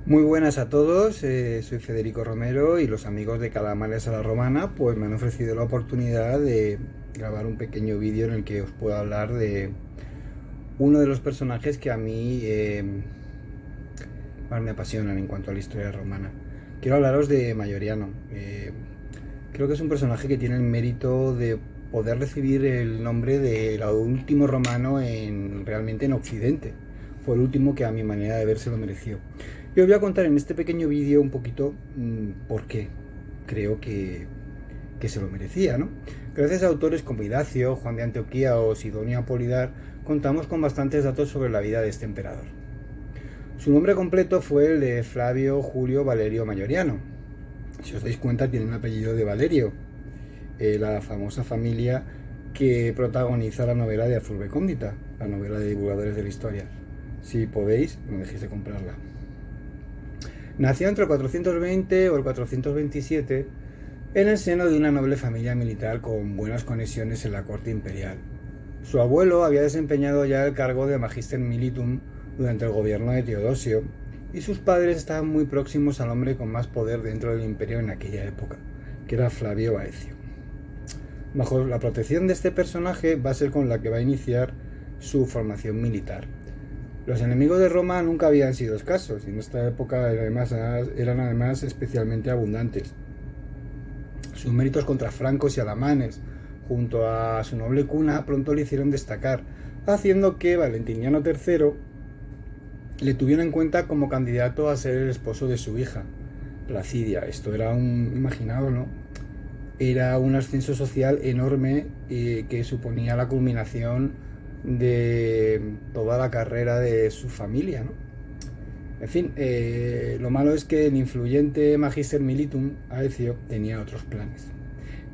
Muy buenas a todos, soy Federico Romero y los amigos de Calamares a la Romana pues me han ofrecido la oportunidad de grabar un pequeño vídeo en el que os puedo hablar de uno de los personajes que a mí más me apasionan en cuanto a la historia romana. Quiero hablaros de Mayoriano. Creo que es un personaje que tiene el mérito de poder recibir el nombre del último romano realmente en Occidente. Fue el último que a mi manera de ver se lo mereció. Y os voy a contar en este pequeño vídeo un poquito por qué creo que se lo merecía, ¿no? Gracias a autores como Idacio, Juan de Antioquía o Sidonio Apolidar, contamos con bastantes datos sobre la vida de este emperador. Su nombre completo fue el de Flavio Julio Valerio Mayoriano. Si os dais cuenta, tiene un apellido de Valerio, la famosa familia que protagoniza la novela de Azurbe Cóndita, la novela de divulgadores de la historia. Si podéis, no dejéis de comprarla. Nació entre el 420 o el 427 en el seno de una noble familia militar con buenas conexiones en la corte imperial. Su abuelo había desempeñado ya el cargo de Magister Militum durante el gobierno de Teodosio, y sus padres estaban muy próximos al hombre con más poder dentro del imperio en aquella época, que era Flavio Baecio. Bajo la protección de este personaje va a ser con la que va a iniciar su formación militar. Los enemigos de Roma nunca habían sido escasos y en esta época eran además especialmente abundantes. Sus méritos contra francos y alamanes, junto a su noble cuna, pronto le hicieron destacar, haciendo que Valentiniano III le tuviera en cuenta como candidato a ser el esposo de su hija, Placidia. Esto era imaginaos, ¿no? Era un ascenso social enorme que suponía la culminación de toda la carrera de su familia, ¿no? En fin, lo malo es que el influyente Magister Militum, Aecio, tenía otros planes.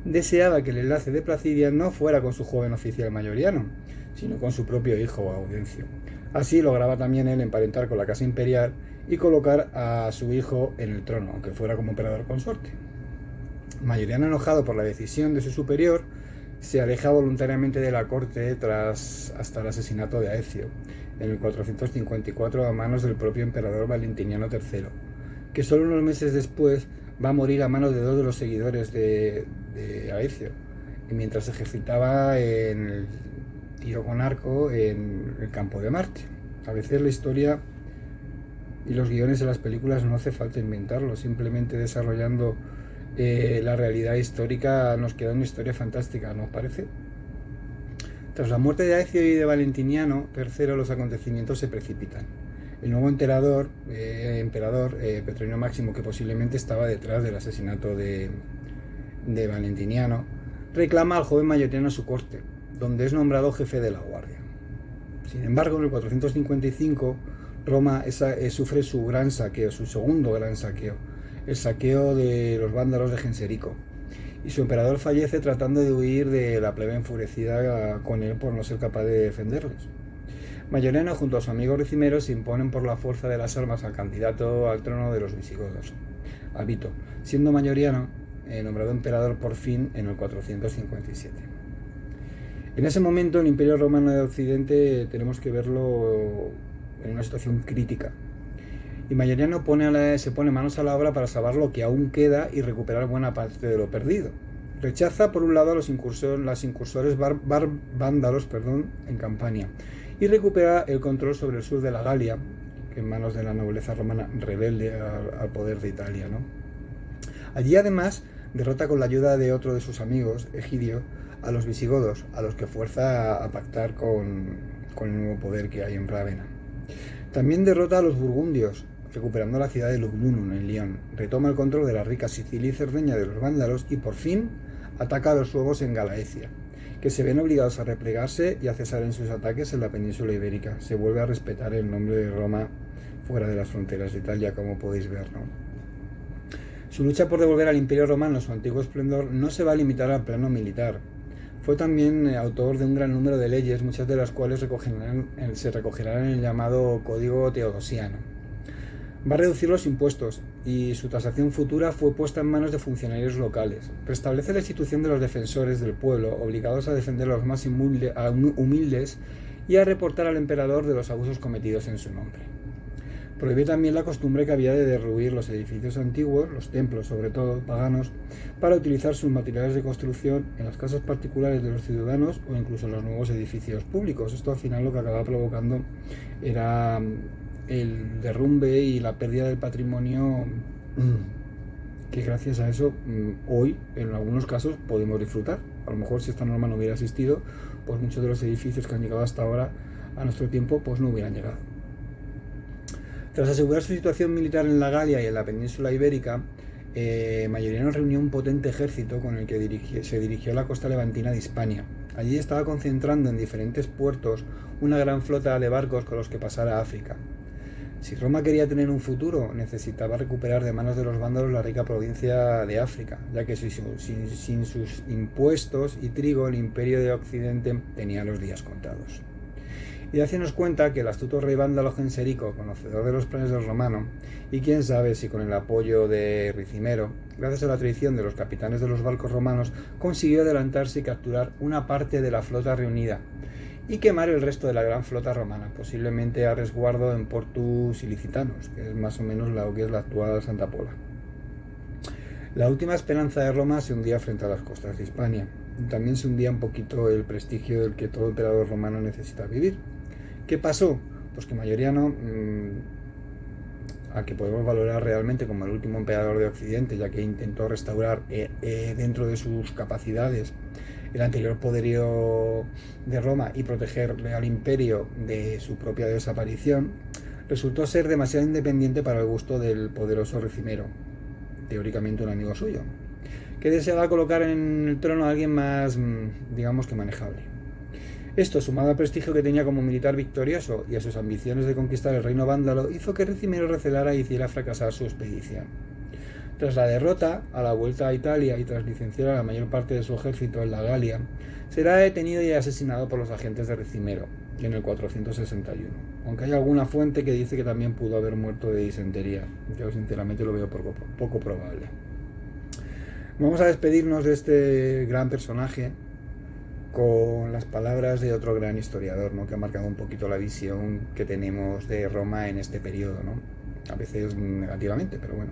Deseaba que el enlace de Placidia no fuera con su joven oficial Mayoriano, sino con su propio hijo Audencio. Así lograba también él emparentar con la casa imperial y colocar a su hijo en el trono, aunque fuera como emperador consorte. Mayoriano, enojado por la decisión de su superior, se aleja voluntariamente de la corte hasta el asesinato de Aecio en el 454 a manos del propio emperador Valentiniano III, que solo unos meses después va a morir a manos de dos de los seguidores de Aecio, y mientras se ejercitaba en el tiro con arco en el campo de Marte. A veces la historia y los guiones de las películas no hace falta inventarlos, simplemente desarrollando la realidad histórica nos queda una historia fantástica, ¿no os parece? Tras la muerte de Aecio y de Valentiniano III, los acontecimientos se precipitan. El nuevo emperador Petronio Máximo, que posiblemente estaba detrás del asesinato de Valentiniano, reclama al joven Mayoriano a su corte, donde es nombrado jefe de la guardia. Sin embargo, en el 455, Roma sufre su gran saqueo, su segundo gran saqueo, el saqueo de los vándalos de Genserico, y su emperador fallece tratando de huir de la plebe enfurecida con él por no ser capaz de defenderlos. Mayoriano junto a su amigo Ricimero se imponen por la fuerza de las armas al candidato al trono de los visigodos, Avito, siendo Mayoriano nombrado emperador por fin en el 457. En ese momento el Imperio Romano de Occidente tenemos que verlo en una situación crítica, y Mayoriano se pone manos a la obra para salvar lo que aún queda y recuperar buena parte de lo perdido. Rechaza por un lado a los incursores vándalos en Campania, y recupera el control sobre el sur de la Galia, que en manos de la nobleza romana rebelde al poder de Italia, ¿no? Allí además derrota con la ayuda de otro de sus amigos, Egidio, a los visigodos, a los que fuerza a pactar con el nuevo poder que hay en Rávena. También derrota a los burgundios, recuperando la ciudad de Lugdunum en Lyon, retoma el control de la rica Sicilia y Cerdeña de los vándalos y por fin ataca a los suevos en Galaecia, que se ven obligados a replegarse y a cesar en sus ataques en la península ibérica. Se vuelve a respetar el nombre de Roma fuera de las fronteras de Italia, como podéis ver, ¿no? Su lucha por devolver al Imperio Romano su antiguo esplendor no se va a limitar al plano militar. Fue también autor de un gran número de leyes, muchas de las cuales se recogerán en el llamado Código Teodosiano. Va a reducir los impuestos y su tasación futura fue puesta en manos de funcionarios locales. Restablece la institución de los defensores del pueblo, obligados a defender a los más humildes y a reportar al emperador de los abusos cometidos en su nombre. Prohíbe también la costumbre que había de derruir los edificios antiguos, los templos sobre todo paganos, para utilizar sus materiales de construcción en las casas particulares de los ciudadanos o incluso en los nuevos edificios públicos. Esto al final lo que acababa provocando era el derrumbe y la pérdida del patrimonio que gracias a eso hoy en algunos casos podemos disfrutar. A lo mejor si esta norma no hubiera existido, pues muchos de los edificios que han llegado hasta ahora a nuestro tiempo pues no hubieran llegado. Tras asegurar su situación militar en la Galia y en la península ibérica, Mayoriano reunió un potente ejército con el que se dirigió a la costa levantina de Hispania. Allí estaba concentrando en diferentes puertos una gran flota de barcos con los que pasar a África. Si Roma quería tener un futuro, necesitaba recuperar de manos de los vándalos la rica provincia de África, ya que sin sus impuestos y trigo el imperio de Occidente tenía los días contados. Y haciéndonos cuenta que el astuto rey vándalo Genserico, conocedor de los planes del romano, y quién sabe si con el apoyo de Ricimero, gracias a la traición de los capitanes de los barcos romanos, consiguió adelantarse y capturar una parte de la flota reunida, y quemar el resto de la gran flota romana, posiblemente a resguardo en Portus Ilicitanos, que es más o menos lo que es la actual Santa Pola. La última esperanza de Roma se hundía frente a las costas de Hispania. También se hundía un poquito el prestigio del que todo emperador romano necesita vivir. ¿Qué pasó? Pues que Mayoriano, a que podemos valorar realmente como el último emperador de Occidente, ya que intentó restaurar dentro de sus capacidades el anterior poderío de Roma y protegerle al imperio de su propia desaparición, resultó ser demasiado independiente para el gusto del poderoso Ricimero, teóricamente un amigo suyo, que deseaba colocar en el trono a alguien más, digamos que manejable. Esto, sumado al prestigio que tenía como militar victorioso y a sus ambiciones de conquistar el reino vándalo, hizo que Ricimero recelara e hiciera fracasar su expedición. Tras la derrota, a la vuelta a Italia y tras licenciar a la mayor parte de su ejército en la Galia, será detenido y asesinado por los agentes de Ricimero, en el 461, aunque hay alguna fuente que dice que también pudo haber muerto de disentería. Yo sinceramente lo veo poco probable. Vamos a despedirnos de este gran personaje con las palabras de otro gran historiador, ¿no?, que ha marcado un poquito la visión que tenemos de Roma en este periodo, ¿no? A veces negativamente, pero bueno.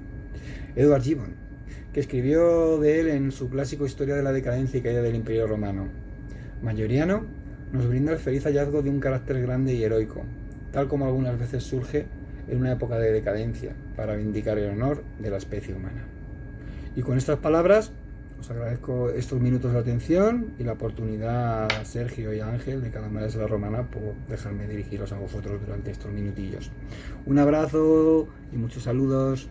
Edward Gibbon, que escribió de él en su clásico Historia de la decadencia y caída del Imperio Romano. Mayoriano nos brinda el feliz hallazgo de un carácter grande y heroico, tal como algunas veces surge en una época de decadencia, para vindicar el honor de la especie humana. Y con estas palabras os agradezco estos minutos de atención y la oportunidad a Sergio y a Ángel de Calamares de la Romana por dejarme dirigiros a vosotros durante estos minutillos. Un abrazo y muchos saludos.